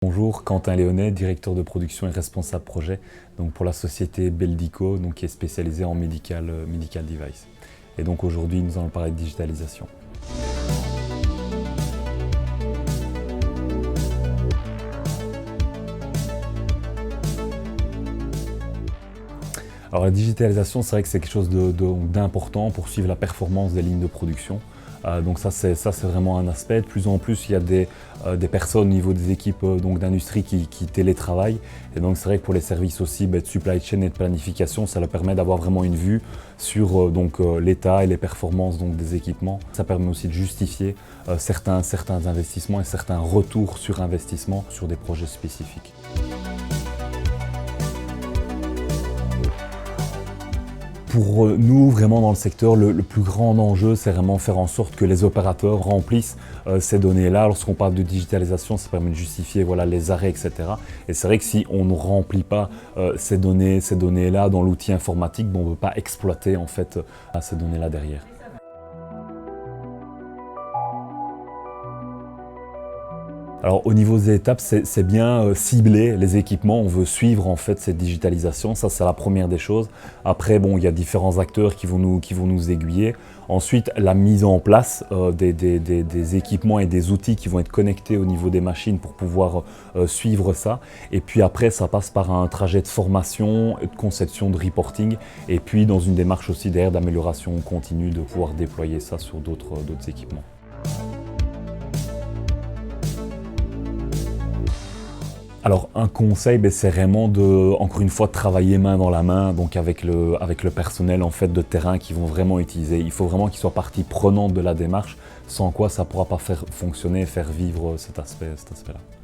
Bonjour, Quentin Léonet, directeur de production et responsable projet donc pour la société Beldico, donc qui est spécialisée en medical device. Et donc aujourd'hui, nous allons parler de digitalisation. Alors la digitalisation, c'est vrai que c'est quelque chose d'important pour suivre la performance des lignes de production. Donc ça c'est vraiment un aspect. De plus en plus, il y a des personnes au niveau des équipes d'industrie qui télétravaillent. Et donc c'est vrai que pour les services aussi de supply chain et de planification, ça leur permet d'avoir vraiment une vue sur l'état et les performances des équipements. Ça permet aussi de justifier certains investissements et certains retours sur investissement sur des projets spécifiques. Pour nous, vraiment dans le secteur, le plus grand enjeu, c'est vraiment faire en sorte que les opérateurs remplissent ces données-là. Lorsqu'on parle de digitalisation, ça permet de justifier les arrêts, etc. Et c'est vrai que si on ne remplit pas ces données-là dans l'outil informatique, on ne peut pas exploiter en fait ces données-là derrière. Alors au niveau des étapes, c'est bien cibler les équipements, on veut suivre en fait cette digitalisation, ça c'est la première des choses. Après il y a différents acteurs qui vont nous aiguiller. Ensuite la mise en place des équipements et des outils qui vont être connectés au niveau des machines pour pouvoir suivre ça. Et puis après ça passe par un trajet de formation, de conception, de reporting et puis dans une démarche aussi derrière d'amélioration continue de pouvoir déployer ça sur d'autres équipements. Alors un conseil, c'est vraiment encore une fois, travailler main dans la main donc avec le personnel en fait de terrain qui vont vraiment utiliser. Il faut vraiment qu'ils soient partie prenante de la démarche, sans quoi ça ne pourra pas faire fonctionner et faire vivre cet aspect-là.